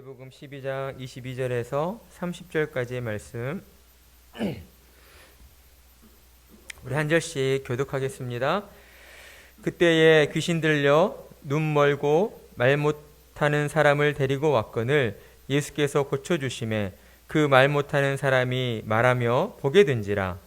마태복음 12장 22절에서 30절까지의 말씀 우리 한 절씩 교독하겠습니다. 그때에 귀신 들려 눈 멀고 말 못하는 사람을 데리고 왔거늘 예수께서 고쳐주심에 그 말 못하는 사람이 말하며 보게 된지라.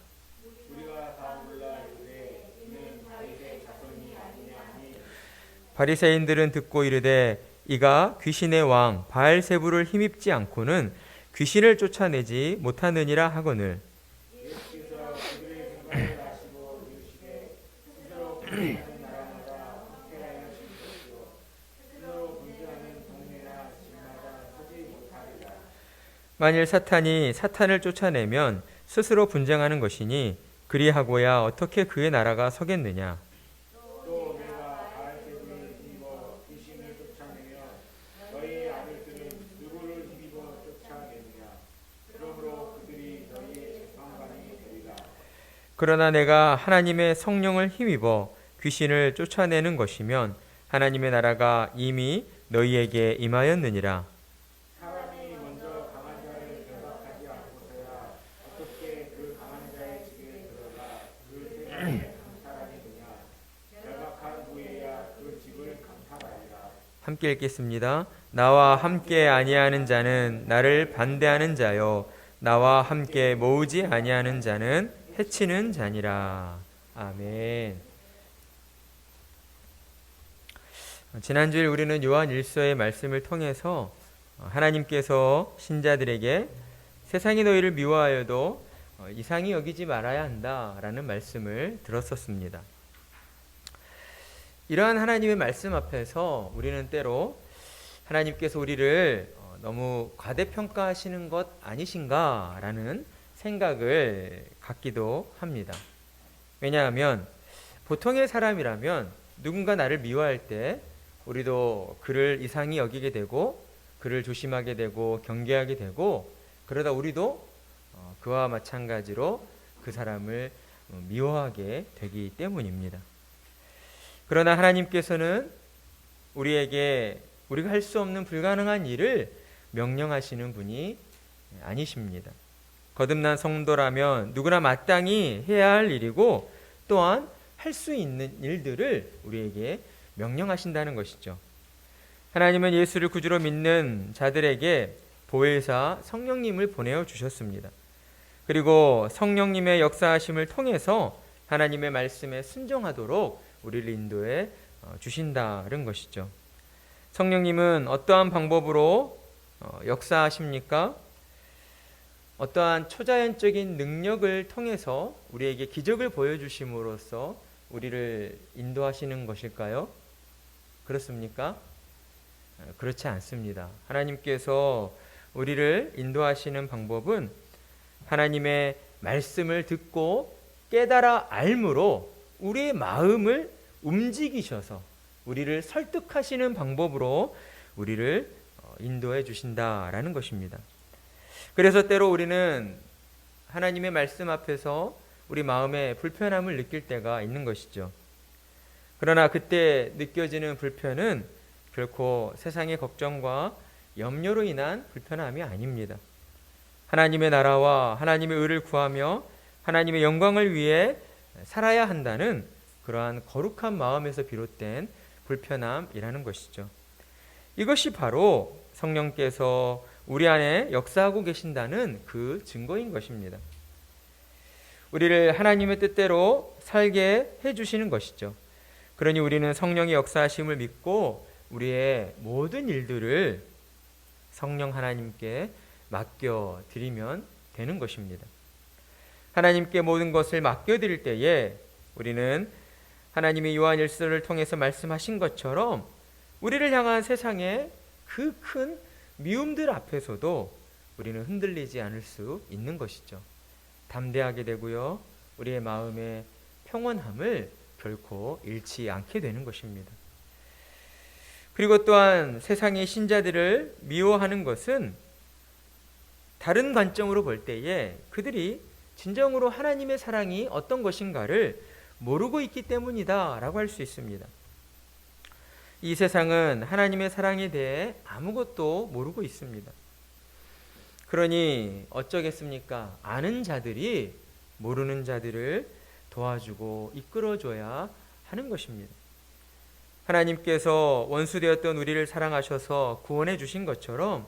바리새인들은 듣고 이르되 이가 귀신의 왕 바알세부를 힘입지 않고는 귀신을 쫓아내지 못하느니라 하거늘. 만일 사탄이 사탄을 쫓아내면 스스로 분쟁하는 것이니 그리하고야 어떻게 그의 나라가 서겠느냐. 그러나 내가 하나님의 성령을 힘입어 귀신을 쫓아내는 것이면 하나님의 나라가 이미 너희에게 임하였느니라. 사람이 먼저 강한 자를 결박하지 않고서야 어떻게 그 강한 자의 집에 들어가 그 세상에 강탈하게 되냐. 결박한 후에야 그 집을 강탈하리라. 함께 읽겠습니다. 나와 함께 아니하는 자는 나를 반대하는 자요 나와 함께 모으지 아니하는 자는 해치는 자니라. 아멘. 지난주에 우리는 요한 1서의 말씀을 통해서 하나님께서 신자들에게 세상이 너희를 미워하여도 이상히 여기지 말아야 한다라는 말씀을 들었었습니다. 이러한 하나님의 말씀 앞에서 우리는 때로 하나님께서 우리를 너무 과대평가하시는 것 아니신가라는 생각을 갖기도 합니다. 왜냐하면 보통의 사람이라면 누군가 나를 미워할 때 우리도 그를 이상히 여기게 되고 그를 조심하게 되고 경계하게 되고 그러다 우리도 그와 마찬가지로 그 사람을 미워하게 되기 때문입니다. 그러나 하나님께서는 우리에게 우리가 할 수 없는 불가능한 일을 명령하시는 분이 아니십니다. 거듭난 성도라면 누구나 마땅히 해야 할 일이고 또한 할 수 있는 일들을 우리에게 명령하신다는 것이죠. 하나님은 예수를 구주로 믿는 자들에게 보혜사 성령님을 보내어 주셨습니다. 그리고 성령님의 역사하심을 통해서 하나님의 말씀에 순종하도록 우리를 인도해 주신다는 것이죠. 성령님은 어떠한 방법으로 역사하십니까? 어떠한 초자연적인 능력을 통해서 우리에게 기적을 보여주심으로써 우리를 인도하시는 것일까요? 그렇습니까? 그렇지 않습니다. 하나님께서 우리를 인도하시는 방법은 하나님의 말씀을 듣고 깨달아 알므로 우리의 마음을 움직이셔서 우리를 설득하시는 방법으로 우리를 인도해 주신다라는 것입니다. 그래서 때로 우리는 하나님의 말씀 앞에서 우리 마음에 불편함을 느낄 때가 있는 것이죠. 그러나 그때 느껴지는 불편은 결코 세상의 걱정과 염려로 인한 불편함이 아닙니다. 하나님의 나라와 하나님의 의를 구하며 하나님의 영광을 위해 살아야 한다는 그러한 거룩한 마음에서 비롯된 불편함이라는 것이죠. 이것이 바로 성령께서 우리 안에 역사하고 계신다는 그 증거인 것입니다. 우리를 하나님의 뜻대로 살게 해주시는 것이죠. 그러니 우리는 성령의 역사하심을 믿고 우리의 모든 일들을 성령 하나님께 맡겨드리면 되는 것입니다. 하나님께 모든 것을 맡겨드릴 때에 우리는 하나님이 요한 1서를 통해서 말씀하신 것처럼 우리를 향한 세상의 그 큰 미움들 앞에서도 우리는 흔들리지 않을 수 있는 것이죠. 담대하게 되고요. 우리의 마음의 평온함을 결코 잃지 않게 되는 것입니다. 그리고 또한 세상의 신자들을 미워하는 것은 다른 관점으로 볼 때에 그들이 진정으로 하나님의 사랑이 어떤 것인가를 모르고 있기 때문이다 라고 할 수 있습니다. 이 세상은 하나님의 사랑에 대해 아무것도 모르고 있습니다. 그러니 어쩌겠습니까? 아는 자들이 모르는 자들을 도와주고 이끌어줘야 하는 것입니다. 하나님께서 원수되었던 우리를 사랑하셔서 구원해 주신 것처럼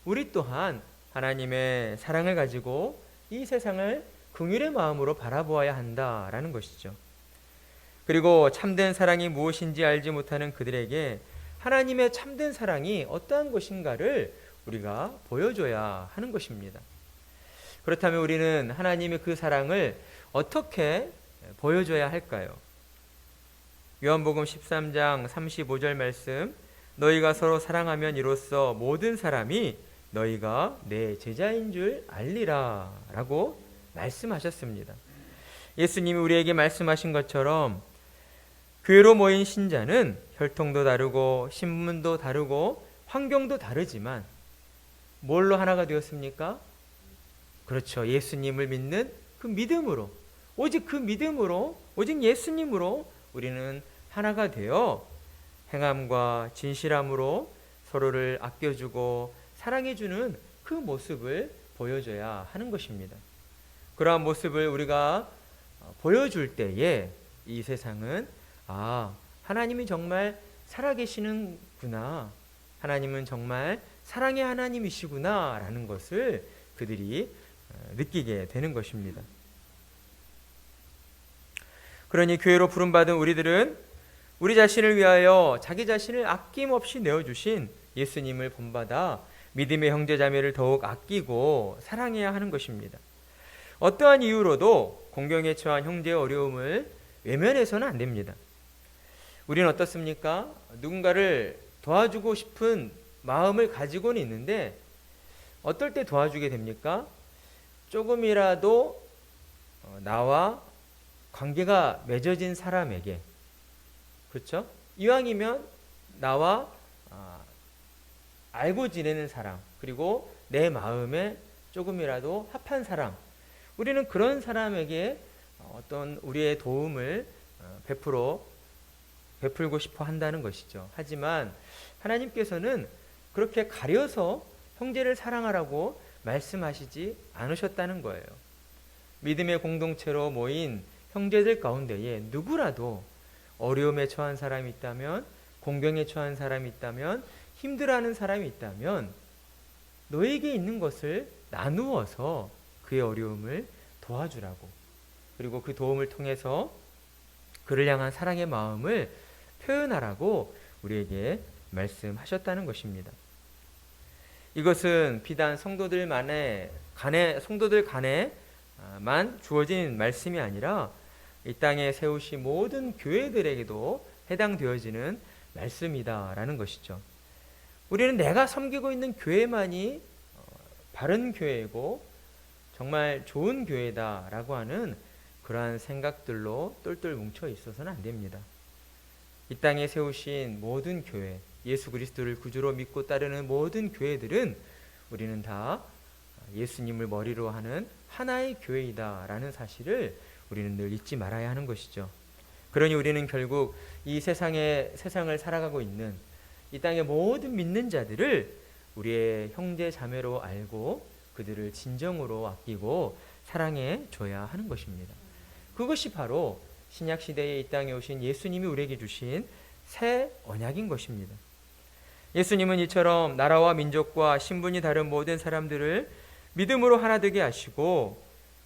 우리 또한 하나님의 사랑을 가지고 이 세상을 긍휼의 마음으로 바라보아야 한다라는 것이죠. 그리고 참된 사랑이 무엇인지 알지 못하는 그들에게 하나님의 참된 사랑이 어떠한 것인가를 우리가 보여줘야 하는 것입니다. 그렇다면 우리는 하나님의 그 사랑을 어떻게 보여줘야 할까요? 요한복음 13장 35절 말씀, 너희가 서로 사랑하면 이로써 모든 사람이 너희가 내 제자인 줄 알리라 라고 말씀하셨습니다. 예수님이 우리에게 말씀하신 것처럼 교회로 모인 신자는 혈통도 다르고 신분도 다르고 환경도 다르지만 뭘로 하나가 되었습니까? 그렇죠. 예수님을 믿는 그 믿음으로, 오직 그 믿음으로, 오직 예수님으로 우리는 하나가 되어 행함과 진실함으로 서로를 아껴주고 사랑해주는 그 모습을 보여줘야 하는 것입니다. 그러한 모습을 우리가 보여줄 때에 이 세상은 하나님이 정말 살아계시는구나, 하나님은 정말 사랑의 하나님이시구나 라는 것을 그들이 느끼게 되는 것입니다. 그러니 교회로 부름받은 우리들은 우리 자신을 위하여 자기 자신을 아낌없이 내어주신 예수님을 본받아 믿음의 형제자매를 더욱 아끼고 사랑해야 하는 것입니다. 어떠한 이유로도 공경에 처한 형제의 어려움을 외면해서는 안 됩니다. 우리는 어떻습니까? 누군가를 도와주고 싶은 마음을 가지고는 있는데 어떨 때 도와주게 됩니까? 조금이라도 나와 관계가 맺어진 사람에게, 그렇죠? 이왕이면 나와 알고 지내는 사람, 그리고 내 마음에 조금이라도 합한 사람, 우리는 그런 사람에게 어떤 우리의 도움을 베풀고 싶어 한다는 것이죠. 하지만 하나님께서는 그렇게 가려서 형제를 사랑하라고 말씀하시지 않으셨다는 거예요. 믿음의 공동체로 모인 형제들 가운데에 누구라도 어려움에 처한 사람이 있다면, 공경에 처한 사람이 있다면, 힘들어하는 사람이 있다면 너에게 있는 것을 나누어서 그의 어려움을 도와주라고, 그리고 그 도움을 통해서 그를 향한 사랑의 마음을 표현하라고 우리에게 말씀하셨다는 것입니다. 이것은 비단 성도들 간에만 주어진 말씀이 아니라 이 땅에 세우신 모든 교회들에게도 해당되어지는 말씀이다라는 것이죠. 우리는 내가 섬기고 있는 교회만이 바른 교회이고 정말 좋은 교회다라고 하는 그러한 생각들로 똘똘 뭉쳐 있어서는 안 됩니다. 이 땅에 세우신 모든 교회, 예수 그리스도를 구주로 믿고 따르는 모든 교회들은 우리는 다 예수님을 머리로 하는 하나의 교회이다라는 사실을 우리는 늘 잊지 말아야 하는 것이죠. 그러니 우리는 결국 이 세상을 살아가고 있는 이 땅의 모든 믿는 자들을 우리의 형제 자매로 알고 그들을 진정으로 아끼고 사랑해 줘야 하는 것입니다. 그것이 바로 신약 시대에 이 땅에 오신 예수님이 우리에게 주신 새 언약인 것입니다. 예수님은 이처럼 나라와 민족과 신분이 다른 모든 사람들을 믿음으로 하나 되게 하시고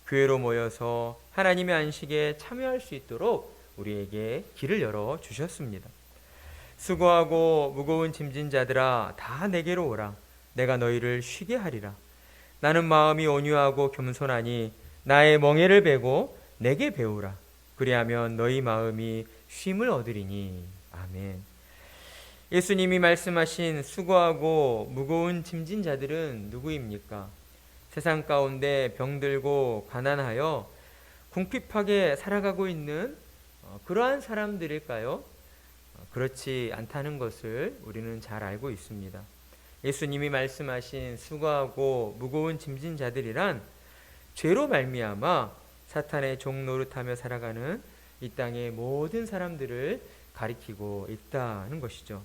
교회로 모여서 하나님의 안식에 참여할 수 있도록 우리에게 길을 열어 주셨습니다. 수고하고 무거운 짐진 자들아 다 내게로 오라. 내가 너희를 쉬게 하리라. 나는 마음이 온유하고 겸손하니 나의 멍에를 베고 내게 배우라. 그리하면 너희 마음이 쉼을 얻으리니. 아멘. 예수님이 말씀하신 수고하고 무거운 짐진 자들은 누구입니까? 세상 가운데 병들고 가난하여 궁핍하게 살아가고 있는 그러한 사람들일까요? 그렇지 않다는 것을 우리는 잘 알고 있습니다. 예수님이 말씀하신 수고하고 무거운 짐진 자들이란 죄로 말미암아 사탄의 종 노릇하며 살아가는 이 땅의 모든 사람들을 가리키고 있다는 것이죠.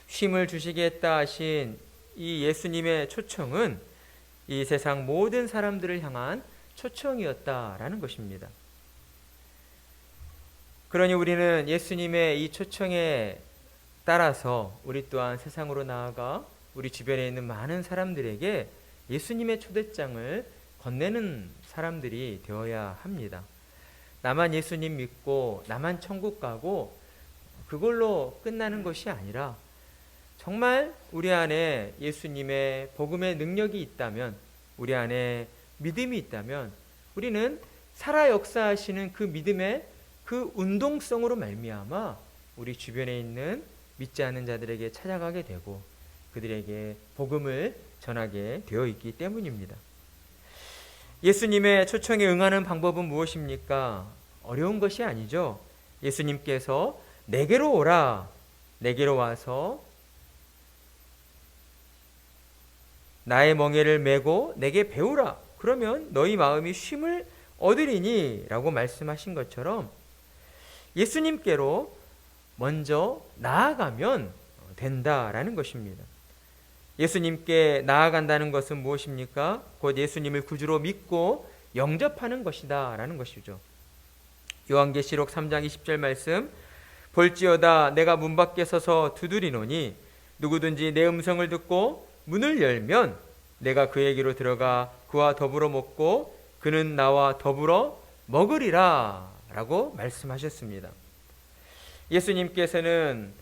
쉼을 주시겠다 하신 이 예수님의 초청은 이 세상 모든 사람들을 향한 초청이었다라는 것입니다. 그러니 우리는 예수님의 이 초청에 따라서 우리 또한 세상으로 나아가 우리 주변에 있는 많은 사람들에게 예수님의 초대장을 건네는 사람들이 되어야 합니다. 나만 예수님 믿고 나만 천국 가고 그걸로 끝나는 것이 아니라 정말 우리 안에 예수님의 복음의 능력이 있다면, 우리 안에 믿음이 있다면 우리는 살아 역사하시는 그 믿음의 그 운동성으로 말미암아 우리 주변에 있는 믿지 않는 자들에게 찾아가게 되고 그들에게 복음을 전하게 되어 있기 때문입니다. 예수님의 초청에 응하는 방법은 무엇입니까? 어려운 것이 아니죠. 예수님께서 내게로 오라, 내게로 와서 나의 멍에를 메고 내게 배우라. 그러면 너희 마음이 쉼을 얻으리니 라고 말씀하신 것처럼 예수님께로 먼저 나아가면 된다라는 것입니다. 예수님께 나아간다는 것은 무엇입니까? 곧 예수님을 구주로 믿고 영접하는 것이다 라는 것이죠. 요한계시록 3장 20절 말씀, 볼지어다 내가 문 밖에 서서 두드리노니 누구든지 내 음성을 듣고 문을 열면 내가 그에게로 들어가 그와 더불어 먹고 그는 나와 더불어 먹으리라 라고 말씀하셨습니다. 예수님께서는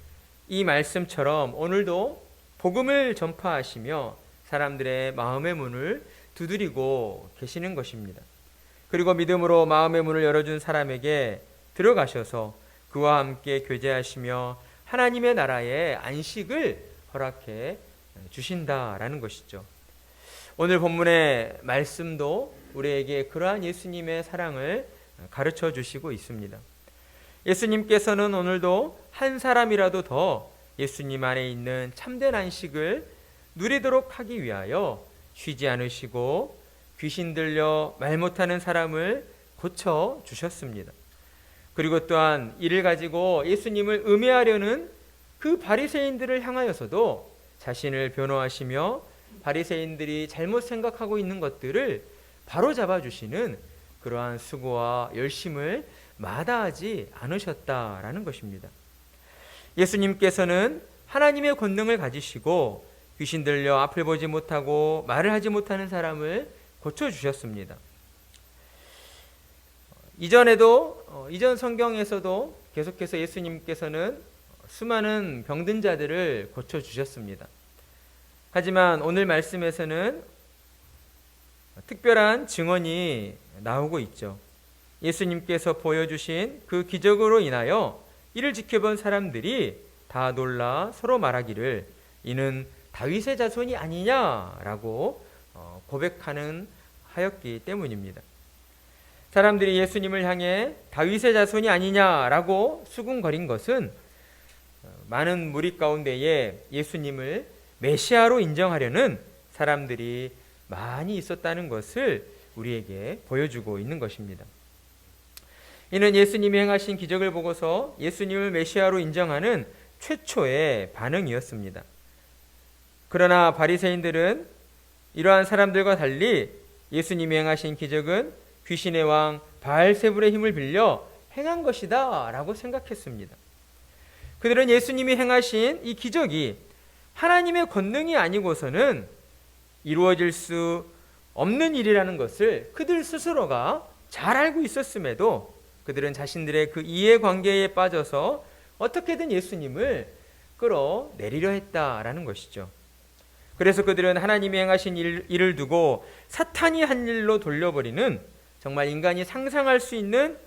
이 말씀처럼 오늘도 복음을 전파하시며 사람들의 마음의 문을 두드리고 계시는 것입니다. 그리고 믿음으로 마음의 문을 열어준 사람에게 들어가셔서 그와 함께 교제하시며 하나님의 나라의 안식을 허락해 주신다라는 것이죠. 오늘 본문의 말씀도 우리에게 그러한 예수님의 사랑을 가르쳐 주시고 있습니다. 예수님께서는 오늘도 한 사람이라도 더 예수님 안에 있는 참된 안식을 누리도록 하기 위하여 쉬지 않으시고 귀신 들려 말 못하는 사람을 고쳐 주셨습니다. 그리고 또한 이를 가지고 예수님을 음해하려는 그 바리새인들을 향하여서도 자신을 변호하시며 바리새인들이 잘못 생각하고 있는 것들을 바로잡아 주시는 그러한 수고와 열심을 마다하지 않으셨다라는 것입니다. 예수님께서는 하나님의 권능을 가지시고 귀신 들려 앞을 보지 못하고 말을 하지 못하는 사람을 고쳐주셨습니다. 이전 성경에서도 계속해서 예수님께서는 수많은 병든 자들을 고쳐주셨습니다. 하지만 오늘 말씀에서는 특별한 증언이 나오고 있죠. 예수님께서 보여주신 그 기적으로 인하여 이를 지켜본 사람들이 다 놀라 서로 말하기를 이는 다윗의 자손이 아니냐라고 고백하는 하였기 때문입니다. 사람들이 예수님을 향해 다윗의 자손이 아니냐라고 수군거린 것은 많은 무리 가운데에 예수님을 메시아로 인정하려는 사람들이 많이 있었다는 것을 우리에게 보여주고 있는 것입니다. 이는 예수님이 행하신 기적을 보고서 예수님을 메시아로 인정하는 최초의 반응이었습니다. 그러나 바리새인들은 이러한 사람들과 달리 예수님이 행하신 기적은 귀신의 왕 바알세불의 힘을 빌려 행한 것이다 라고 생각했습니다. 그들은 예수님이 행하신 이 기적이 하나님의 권능이 아니고서는 이루어질 수 없는 일이라는 것을 그들 스스로가 잘 알고 있었음에도 그들은 자신들의 그 이해관계에 빠져서 어떻게든 예수님을 끌어내리려 했다라는 것이죠. 그래서 그들은 하나님이 행하신 일을 두고 사탄이 한 일로 돌려버리는 정말 인간이 상상할 수 있는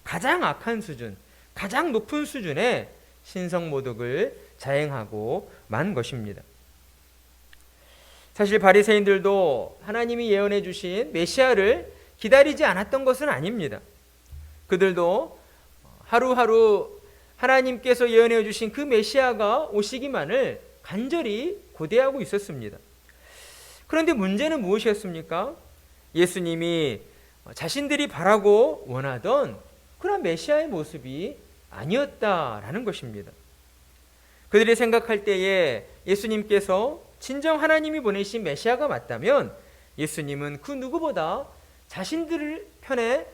가장 악한 수준, 가장 높은 수준의 신성모독을 자행하고 만 것입니다. 사실 바리새인들도 하나님이 예언해 주신 메시아를 기다리지 않았던 것은 아닙니다. 그들도 하루하루 하나님께서 예언해 주신 그 메시아가 오시기만을 간절히 고대하고 있었습니다. 그런데 문제는 무엇이었습니까? 예수님이 자신들이 바라고 원하던 그런 메시아의 모습이 아니었다라는 것입니다. 그들이 생각할 때에 예수님께서 진정 하나님이 보내신 메시아가 맞다면 예수님은 그 누구보다 자신들 편에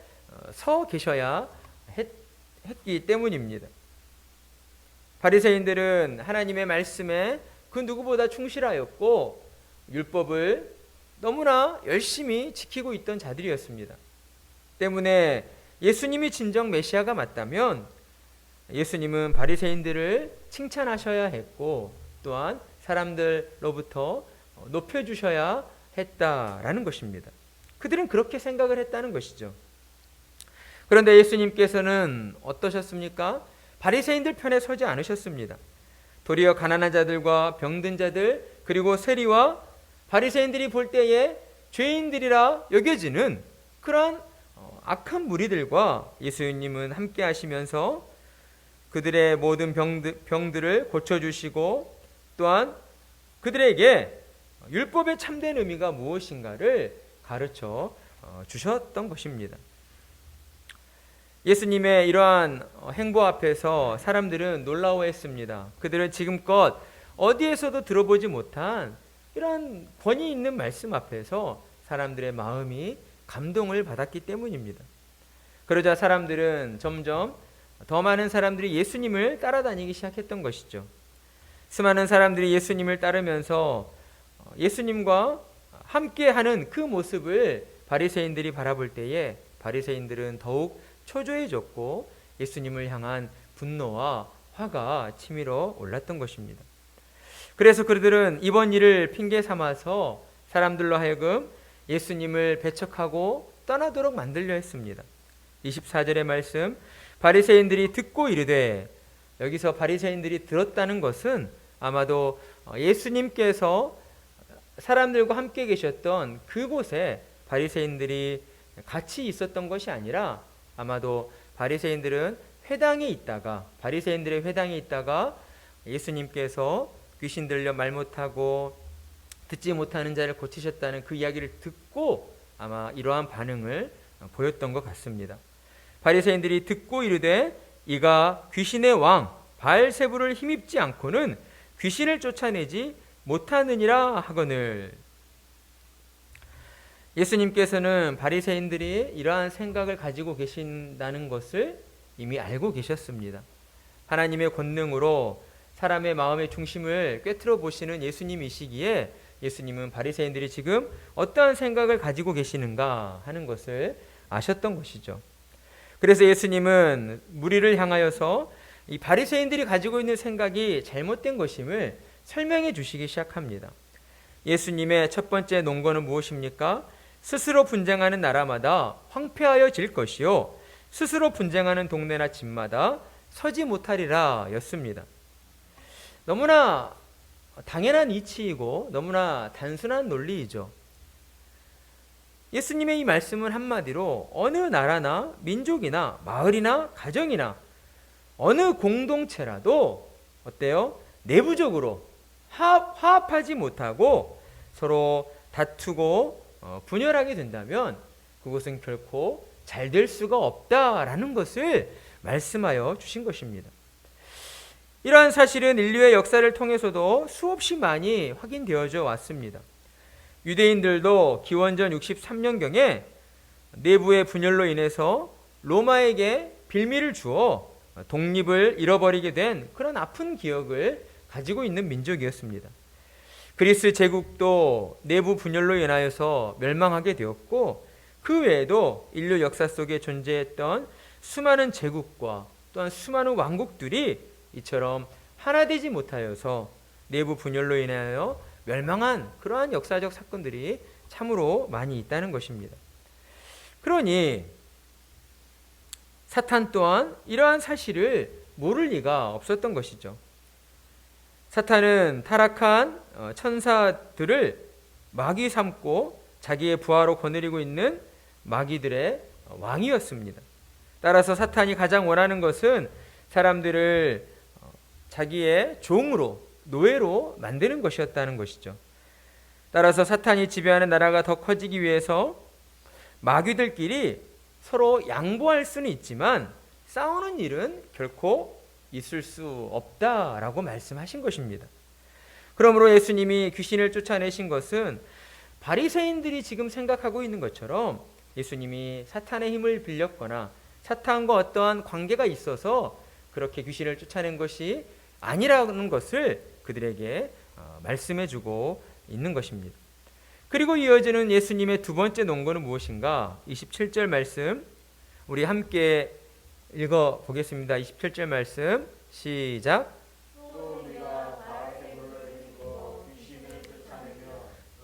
서 계셔야 했기 때문입니다. 바리새인들은 하나님의 말씀에 그 누구보다 충실하였고 율법을 너무나 열심히 지키고 있던 자들이었습니다. 때문에 예수님이 진정 메시아가 맞다면 예수님은 바리새인들을 칭찬하셔야 했고 또한 사람들로부터 높여주셔야 했다라는 것입니다. 그들은 그렇게 생각을 했다는 것이죠. 그런데 예수님께서는 어떠셨습니까? 바리새인들 편에 서지 않으셨습니다. 도리어 가난한 자들과 병든 자들 그리고 세리와 바리새인들이 볼 때에 죄인들이라 여겨지는 그러한 악한 무리들과 예수님은 함께 하시면서 그들의 모든 병들을 고쳐주시고 또한 그들에게 율법의 참된 의미가 무엇인가를 가르쳐 주셨던 것입니다. 예수님의 이러한 행보 앞에서 사람들은 놀라워했습니다. 그들은 지금껏 어디에서도 들어보지 못한 이러한 권위 있는 말씀 앞에서 사람들의 마음이 감동을 받았기 때문입니다. 그러자 사람들은 점점 더 많은 사람들이 예수님을 따라다니기 시작했던 것이죠. 수많은 사람들이 예수님을 따르면서 예수님과 함께하는 그 모습을 바리새인들이 바라볼 때에 바리새인들은 더욱 초조해졌고 예수님을 향한 분노와 화가 치밀어 올랐던 것입니다. 그래서 그들은 이번 일을 핑계 삼아서 사람들로 하여금 예수님을 배척하고 떠나도록 만들려 했습니다. 24절의 말씀, 바리새인들이 듣고 이르되, 여기서 바리새인들이 들었다는 것은 아마도 예수님께서 사람들과 함께 계셨던 그곳에 바리새인들이 같이 있었던 것이 아니라 아마도 바리새인들의 회당에 있다가 예수님께서 귀신 들려 말 못하고 듣지 못하는 자를 고치셨다는 그 이야기를 듣고 아마 이러한 반응을 보였던 것 같습니다. 바리새인들이 듣고 이르되 이가 귀신의 왕 바알세불을 힘입지 않고는 귀신을 쫓아내지 못하느니라 하거늘. 예수님께서는 바리새인들이 이러한 생각을 가지고 계신다는 것을 이미 알고 계셨습니다. 하나님의 권능으로 사람의 마음의 중심을 꿰뚫어 보시는 예수님이시기에 예수님은 바리새인들이 지금 어떠한 생각을 가지고 계시는가 하는 것을 아셨던 것이죠. 그래서 예수님은 무리를 향하여서 이 바리새인들이 가지고 있는 생각이 잘못된 것임을 설명해 주시기 시작합니다. 예수님의 첫 번째 논거는 무엇입니까? 스스로 분쟁하는 나라마다 황폐하여질 것이요 스스로 분쟁하는 동네나 집마다 서지 못하리라 였습니다. 너무나 당연한 이치이고 너무나 단순한 논리이죠. 예수님의 이 말씀은 한마디로 어느 나라나 민족이나 마을이나 가정이나 어느 공동체라도 어때요? 내부적으로 화합하지 못하고 서로 다투고 분열하게 된다면 그것은 결코 잘 될 수가 없다라는 것을 말씀하여 주신 것입니다. 이러한 사실은 인류의 역사를 통해서도 수없이 많이 확인되어져 왔습니다. 유대인들도 기원전 63년경에 내부의 분열로 인해서 로마에게 빌미를 주어 독립을 잃어버리게 된 그런 아픈 기억을 가지고 있는 민족이었습니다. 그리스 제국도 내부 분열로 인하여서 멸망하게 되었고 그 외에도 인류 역사 속에 존재했던 수많은 제국과 또한 수많은 왕국들이 이처럼 하나 되지 못하여서 내부 분열로 인하여 멸망한 그러한 역사적 사건들이 참으로 많이 있다는 것입니다. 그러니 사탄 또한 이러한 사실을 모를 리가 없었던 것이죠. 사탄은 타락한 천사들을 마귀 삼고 자기의 부하로 거느리고 있는 마귀들의 왕이었습니다. 따라서 사탄이 가장 원하는 것은 사람들을 자기의 종으로 노예로 만드는 것이었다는 것이죠. 따라서 사탄이 지배하는 나라가 더 커지기 위해서 마귀들끼리 서로 양보할 수는 있지만 싸우는 일은 결코 있을 수 없다라고 말씀하신 것입니다. 그러므로 예수님이 귀신을 쫓아내신 것은 바리새인들이 지금 생각하고 있는 것처럼 예수님이 사탄의 힘을 빌렸거나 사탄과 어떠한 관계가 있어서 그렇게 귀신을 쫓아낸 것이 아니라는 것을 그들에게 말씀해 주고 있는 것입니다. 그리고 이어지는 예수님의 두 번째 논거는 무엇인가? 27절 말씀 우리 함께 읽어 보겠습니다. 27절 말씀 시작.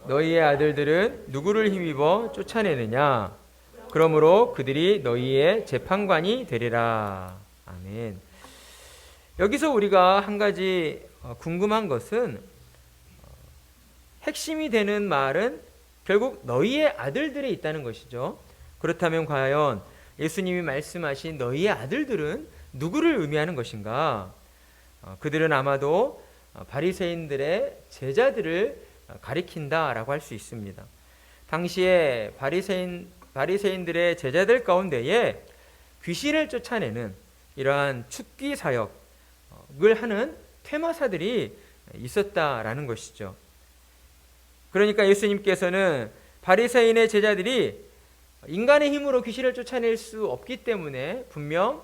너희의 아들들은 누구를 힘입어 쫓아내느냐? 그러므로 그들이 너희의 재판관이 되리라. 아멘. 여기서 우리가 한 가지 궁금한 것은 핵심이 되는 말은 결국 너희의 아들들에 있다는 것이죠. 그렇다면 과연 예수님이 말씀하신 너희의 아들들은 누구를 의미하는 것인가? 그들은 아마도 바리새인들의 제자들을 가리킨다라고 할 수 있습니다. 당시에 바리새인들의 제자들 가운데에 귀신을 쫓아내는 이러한 축기 사역을 하는 퇴마사들이 있었다라는 것이죠. 그러니까 예수님께서는 바리새인의 제자들이 인간의 힘으로 귀신을 쫓아낼 수 없기 때문에 분명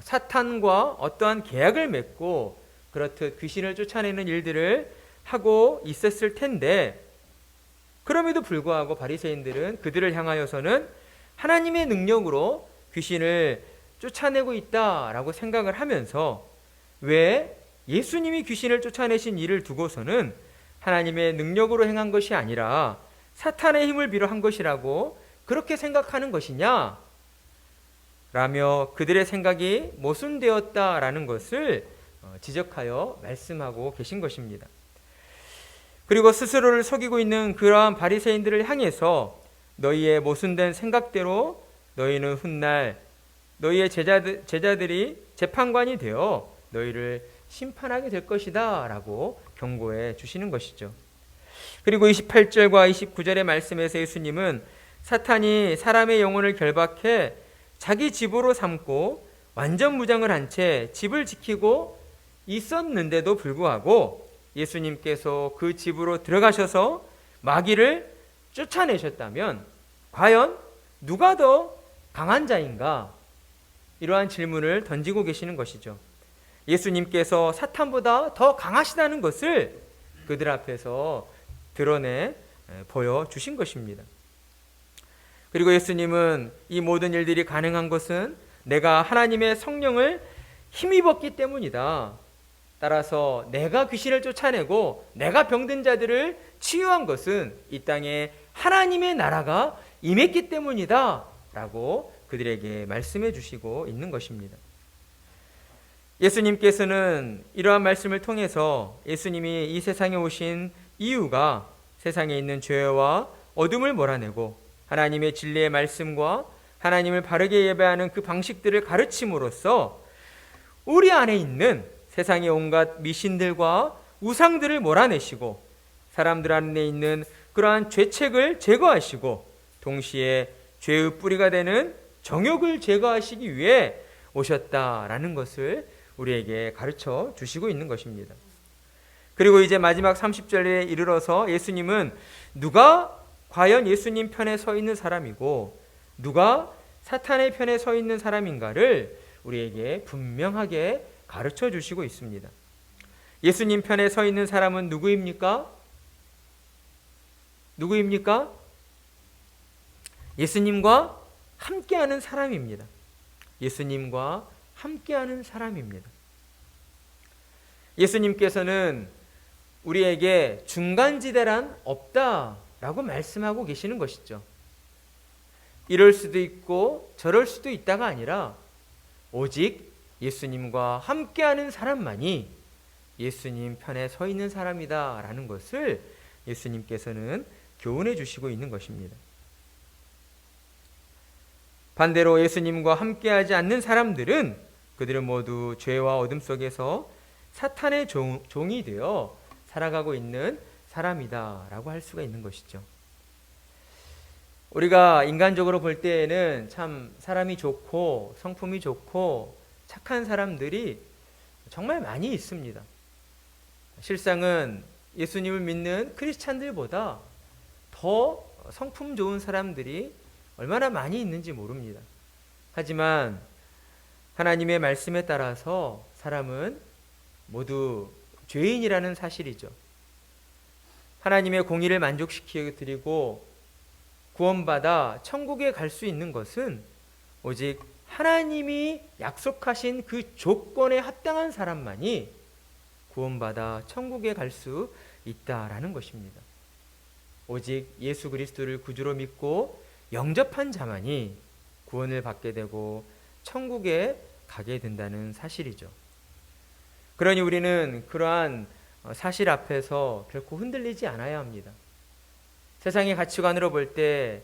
사탄과 어떠한 계약을 맺고 그렇듯 귀신을 쫓아내는 일들을 하고 있었을 텐데, 그럼에도 불구하고 바리새인들은 그들을 향하여서는 하나님의 능력으로 귀신을 쫓아내고 있다라고 생각을 하면서 왜 예수님이 귀신을 쫓아내신 일을 두고서는 하나님의 능력으로 행한 것이 아니라 사탄의 힘을 빌어 한 것이라고 그렇게 생각하는 것이냐? 라며 그들의 생각이 모순되었다라는 것을 지적하여 말씀하고 계신 것입니다. 그리고 스스로를 속이고 있는 그러한 바리새인들을 향해서 너희의 모순된 생각대로 너희는 훗날 너희의 제자들이 재판관이 되어 너희를 심판하게 될 것이다 라고 경고해 주시는 것이죠. 그리고 28절과 29절의 말씀에서 예수님은 사탄이 사람의 영혼을 결박해 자기 집으로 삼고 완전 무장을 한 채 집을 지키고 있었는데도 불구하고 예수님께서 그 집으로 들어가셔서 마귀를 쫓아내셨다면 과연 누가 더 강한 자인가? 이러한 질문을 던지고 계시는 것이죠. 예수님께서 사탄보다 더 강하시다는 것을 그들 앞에서 드러내 보여주신 것입니다. 그리고 예수님은 이 모든 일들이 가능한 것은 내가 하나님의 성령을 힘입었기 때문이다. 따라서 내가 귀신을 쫓아내고 내가 병든 자들을 치유한 것은 이 땅에 하나님의 나라가 임했기 때문이다 라고 그들에게 말씀해 주시고 있는 것입니다. 예수님께서는 이러한 말씀을 통해서 예수님이 이 세상에 오신 이유가 세상에 있는 죄와 어둠을 몰아내고 하나님의 진리의 말씀과 하나님을 바르게 예배하는 그 방식들을 가르침으로써 우리 안에 있는 세상의 온갖 미신들과 우상들을 몰아내시고 사람들 안에 있는 그러한 죄책을 제거하시고 동시에 죄의 뿌리가 되는 정욕을 제거하시기 위해 오셨다라는 것을 우리에게 가르쳐 주시고 있는 것입니다. 그리고 이제 마지막 30절에 이르러서 예수님은 누가 과연 예수님 편에 서 있는 사람이고 누가 사탄의 편에 서 있는 사람인가를 우리에게 분명하게 가르쳐 주시고 있습니다. 예수님 편에 서 있는 사람은 누구입니까? 누구입니까? 예수님과 함께하는 사람입니다. 예수님과 함께하는 사람입니다. 예수님께서는 우리에게 중간지대란 없다라고 말씀하고 계시는 것이죠. 이럴 수도 있고 저럴 수도 있다가 아니라 오직 예수님과 함께하는 사람만이 예수님 편에 서 있는 사람이다라는 것을 예수님께서는 교훈해 주시고 있는 것입니다. 반대로 예수님과 함께하지 않는 사람들은 그들은 모두 죄와 어둠 속에서 사탄의 종이 되어 살아가고 있는 사람이다라고 할 수가 있는 것이죠. 우리가 인간적으로 볼 때에는 참 사람이 좋고 성품이 좋고 착한 사람들이 정말 많이 있습니다. 실상은 예수님을 믿는 크리스찬들보다 더 성품 좋은 사람들이 얼마나 많이 있는지 모릅니다. 하지만 하나님의 말씀에 따라서 사람은 모두 죄인이라는 사실이죠. 하나님의 공의를 만족시켜 드리고 구원받아 천국에 갈 수 있는 것은 오직 하나님이 약속하신 그 조건에 합당한 사람만이 구원받아 천국에 갈 수 있다라는 것입니다. 오직 예수 그리스도를 구주로 믿고 영접한 자만이 구원을 받게 되고 천국에 가게 된다는 사실이죠. 그러니 우리는 그러한 사실 앞에서 결코 흔들리지 않아야 합니다. 세상의 가치관으로 볼 때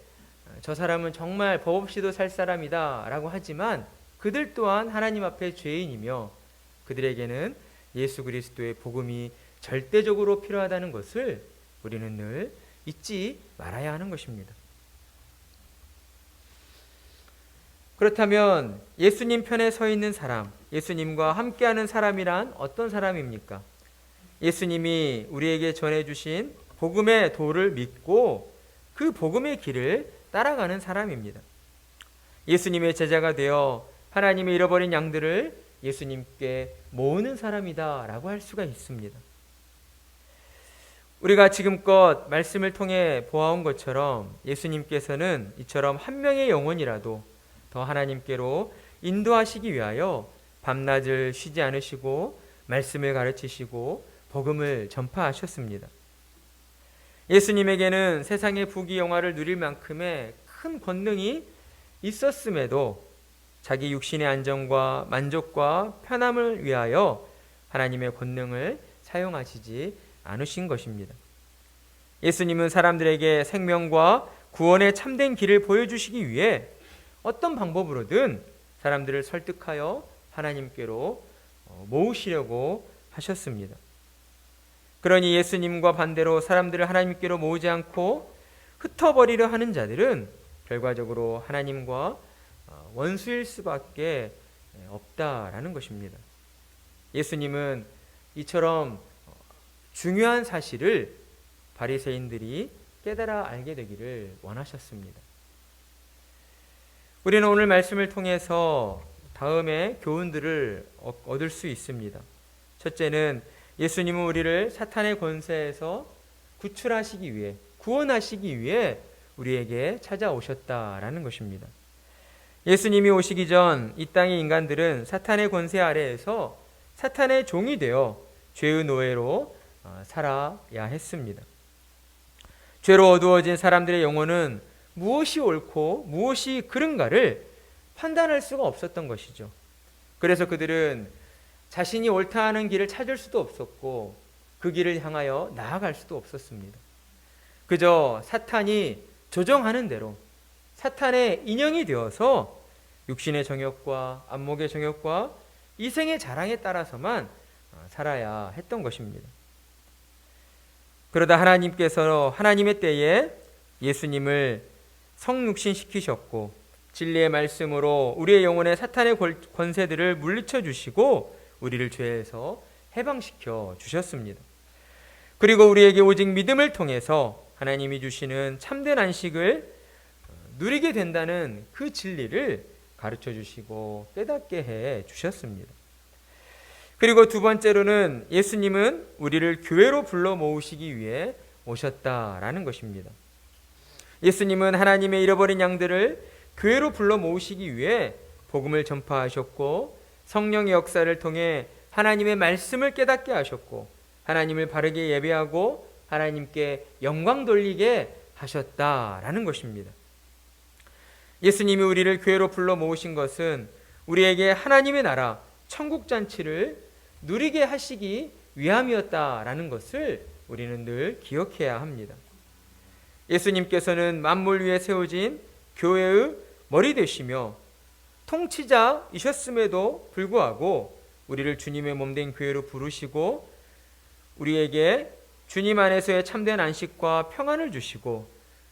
저 사람은 정말 법 없이도 살 사람이다 라고 하지만 그들 또한 하나님 앞에 죄인이며 그들에게는 예수 그리스도의 복음이 절대적으로 필요하다는 것을 우리는 늘 잊지 말아야 하는 것입니다. 그렇다면 예수님 편에 서 있는 사람, 예수님과 함께하는 사람이란 어떤 사람입니까? 예수님이 우리에게 전해주신 복음의 도를 믿고 그 복음의 길을 따라가는 사람입니다. 예수님의 제자가 되어 하나님의 잃어버린 양들을 예수님께 모으는 사람이다 라고 할 수가 있습니다. 우리가 지금껏 말씀을 통해 보아온 것처럼 예수님께서는 이처럼 한 명의 영혼이라도 더 하나님께로 인도하시기 위하여 밤낮을 쉬지 않으시고 말씀을 가르치시고 복음을 전파하셨습니다. 예수님에게는 세상의 부귀영화를 누릴 만큼의 큰 권능이 있었음에도 자기 육신의 안정과 만족과 편함을 위하여 하나님의 권능을 사용하시지 않으신 것입니다. 예수님은 사람들에게 생명과 구원의 참된 길을 보여주시기 위해 어떤 방법으로든 사람들을 설득하여 하나님께로 모으시려고 하셨습니다. 그러니 예수님과 반대로 사람들을 하나님께로 모으지 않고 흩어버리려 하는 자들은 결과적으로 하나님과 원수일 수밖에 없다라는 것입니다. 예수님은 이처럼 중요한 사실을 바리새인들이 깨달아 알게 되기를 원하셨습니다. 우리는 오늘 말씀을 통해서 다음의 교훈들을 얻을 수 있습니다. 첫째는 예수님은 우리를 사탄의 권세에서 구출하시기 위해, 구원하시기 위해 우리에게 찾아오셨다라는 것입니다. 예수님이 오시기 전 이 땅의 인간들은 사탄의 권세 아래에서 사탄의 종이 되어 죄의 노예로 살아야 했습니다. 죄로 어두워진 사람들의 영혼은 무엇이 옳고 무엇이 그른가를 판단할 수가 없었던 것이죠. 그래서 그들은 자신이 옳다 하는 길을 찾을 수도 없었고 그 길을 향하여 나아갈 수도 없었습니다. 그저 사탄이 조정하는 대로 사탄의 인형이 되어서 육신의 정욕과 안목의 정욕과 이생의 자랑에 따라서만 살아야 했던 것입니다. 그러다 하나님께서 하나님의 때에 예수님을 성육신시키셨고 진리의 말씀으로 우리의 영혼에 사탄의 권세들을 물리쳐 주시고 우리를 죄에서 해방시켜 주셨습니다. 그리고 우리에게 오직 믿음을 통해서 하나님이 주시는 참된 안식을 누리게 된다는 그 진리를 가르쳐 주시고 깨닫게 해 주셨습니다. 그리고 두 번째로는 예수님은 우리를 교회로 불러 모으시기 위해 오셨다라는 것입니다. 예수님은 하나님의 잃어버린 양들을 교회로 불러 모으시기 위해 복음을 전파하셨고 성령의 역사를 통해 하나님의 말씀을 깨닫게 하셨고 하나님을 바르게 예배하고 하나님께 영광 돌리게 하셨다라는 것입니다. 예수님이 우리를 교회로 불러 모으신 것은 우리에게 하나님의 나라 천국 잔치를 누리게 하시기 위함이었다라는 것을 우리는 늘 기억해야 합니다. 예수님께서는 만물 위에 세워진 교회의 머리 되시며 통치자이셨음에도 불구하고 우리를 주님의 몸된 교회로 부르시고 우리에게 주님 안에서의 참된 안식과 평안을 주시고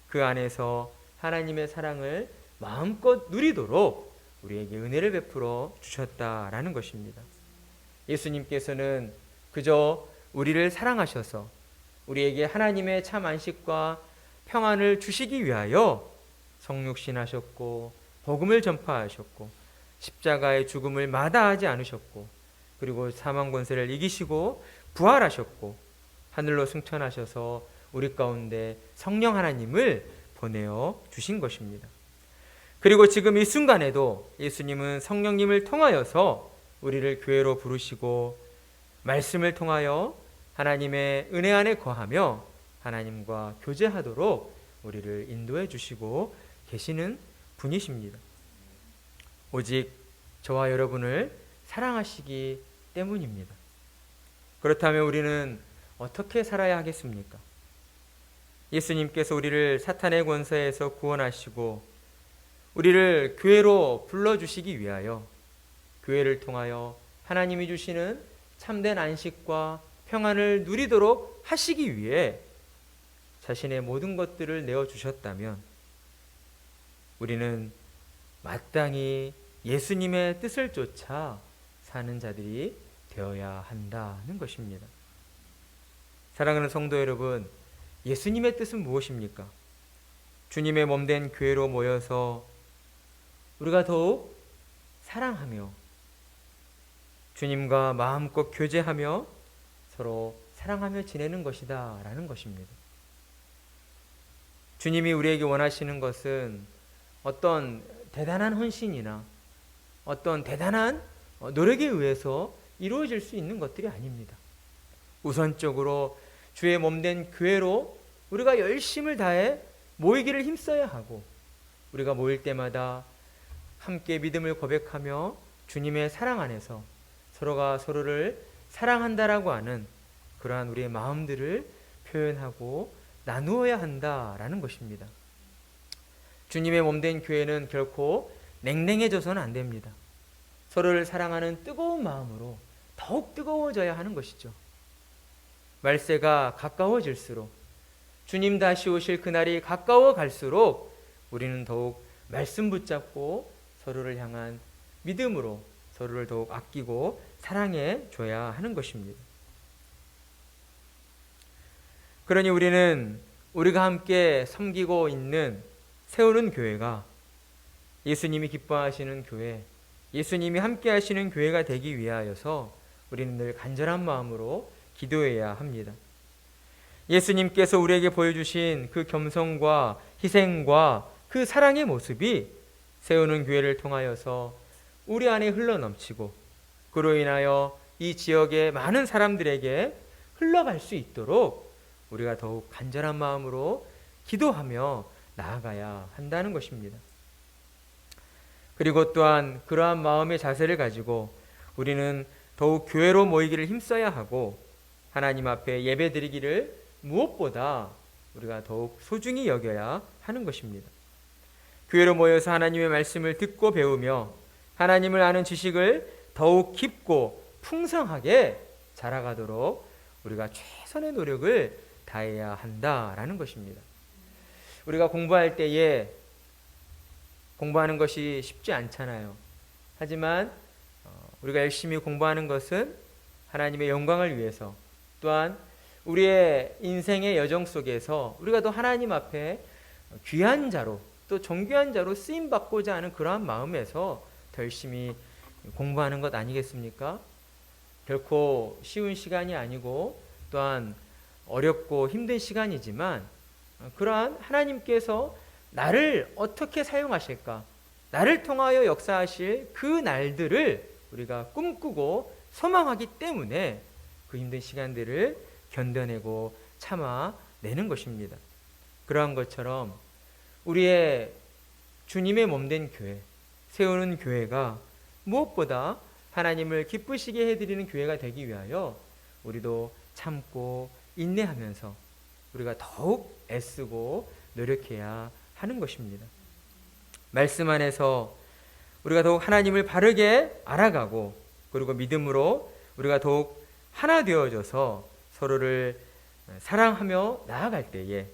그 안에서 하나님의 사랑을 마음껏 누리도록 우리에게 은혜를 베풀어 주셨다라는 것입니다. 예수님께서는 그저 우리를 사랑하셔서 우리에게 하나님의 참 안식과 평안을 주시기 위하여 성육신하셨고 복음을 전파하셨고 십자가의 죽음을 마다하지 않으셨고 그리고 사망 권세를 이기시고 부활하셨고 하늘로 승천하셔서 우리 가운데 성령 하나님을 보내어 주신 것입니다. 그리고 지금 이 순간에도 예수님은 성령님을 통하여서 우리를 교회로 부르시고 말씀을 통하여 하나님의 은혜 안에 거하며 하나님과 교제하도록 우리를 인도해 주시고 계시는 분이십니다. 오직 저와 여러분을 사랑하시기 때문입니다. 그렇다면 우리는 어떻게 살아야 하겠습니까? 예수님께서 우리를 사탄의 권세에서 구원하시고 우리를 교회로 불러주시기 위하여 교회를 통하여 하나님이 주시는 참된 안식과 평안을 누리도록 하시기 위해 자신의 모든 것들을 내어주셨다면 우리는 마땅히 예수님의 뜻을 쫓아 사는 자들이 되어야 한다는 것입니다. 사랑하는 성도 여러분, 예수님의 뜻은 무엇입니까? 주님의 몸된 교회로 모여서 우리가 더욱 사랑하며 주님과 마음껏 교제하며 서로 사랑하며 지내는 것이다 라는 것입니다. 주님이 우리에게 원하시는 것은 어떤 대단한 헌신이나 어떤 대단한 노력에 의해서 이루어질 수 있는 것들이 아닙니다. 우선적으로 주의 몸된 교회로 우리가 열심을 다해 모이기를 힘써야 하고 우리가 모일 때마다 함께 믿음을 고백하며 주님의 사랑 안에서 서로가 서로를 사랑한다라고 하는 그러한 우리의 마음들을 표현하고 나누어야 한다라는 것입니다. 주님의 몸된 교회는 결코 냉랭해져서는 안 됩니다. 서로를 사랑하는 뜨거운 마음으로 더욱 뜨거워져야 하는 것이죠. 말세가 가까워질수록 주님 다시 오실 그날이 가까워 갈수록 우리는 더욱 말씀 붙잡고 서로를 향한 믿음으로 서로를 더욱 아끼고 사랑해 줘야 하는 것입니다. 그러니 우리는 우리가 함께 섬기고 있는 세우는 교회가 예수님이 기뻐하시는 교회, 예수님이 함께 하시는 교회가 되기 위하여서 우리는 늘 간절한 마음으로 기도해야 합니다. 예수님께서 우리에게 보여주신 그 겸손과 희생과 그 사랑의 모습이 세우는 교회를 통하여서 우리 안에 흘러넘치고 그로 인하여 이 지역의 많은 사람들에게 흘러갈 수 있도록 우리가 더욱 간절한 마음으로 기도하며 나아가야 한다는 것입니다. 그리고 또한 그러한 마음의 자세를 가지고 우리는 더욱 교회로 모이기를 힘써야 하고 하나님 앞에 예배드리기를 무엇보다 우리가 더욱 소중히 여겨야 하는 것입니다. 교회로 모여서 하나님의 말씀을 듣고 배우며 하나님을 아는 지식을 더욱 깊고 풍성하게 자라가도록 우리가 최선의 노력을 다해야 한다라는 것입니다. 우리가 공부할 때에 공부하는 것이 쉽지 않잖아요. 하지만 우리가 열심히 공부하는 것은 하나님의 영광을 위해서 또한 우리의 인생의 여정 속에서 우리가 또 하나님 앞에 귀한 자로 또 존귀한 자로 쓰임받고자 하는 그러한 마음에서 더 열심히 공부하는 것 아니겠습니까? 결코 쉬운 시간이 아니고 또한 어렵고 힘든 시간이지만 그러한 하나님께서 나를 어떻게 사용하실까? 나를 통하여 역사하실 그 날들을 우리가 꿈꾸고 소망하기 때문에 그 힘든 시간들을 견뎌내고 참아내는 것입니다. 그러한 것처럼 우리의 주님의 몸된 교회, 세우는 교회가 무엇보다 하나님을 기쁘시게 해드리는 교회가 되기 위하여 우리도 참고 인내하면서 우리가 더욱 애쓰고 노력해야 하는 것입니다. 말씀 안에서 우리가 더욱 하나님을 바르게 알아가고 그리고 믿음으로 우리가 더욱 하나 되어져서 서로를 사랑하며 나아갈 때에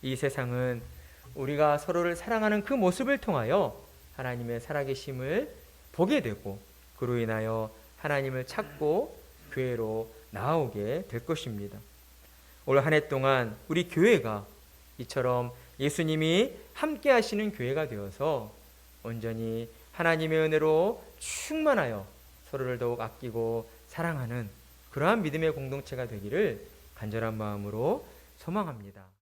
이 세상은 우리가 서로를 사랑하는 그 모습을 통하여 하나님의 살아계심을 보게 되고 그로 인하여 하나님을 찾고 교회로 나아오게 될 것입니다. 올 한 해 동안 우리 교회가 이처럼 예수님이 함께 하시는 교회가 되어서 온전히 하나님의 은혜로 충만하여 서로를 더욱 아끼고 사랑하는 그러한 믿음의 공동체가 되기를 간절한 마음으로 소망합니다.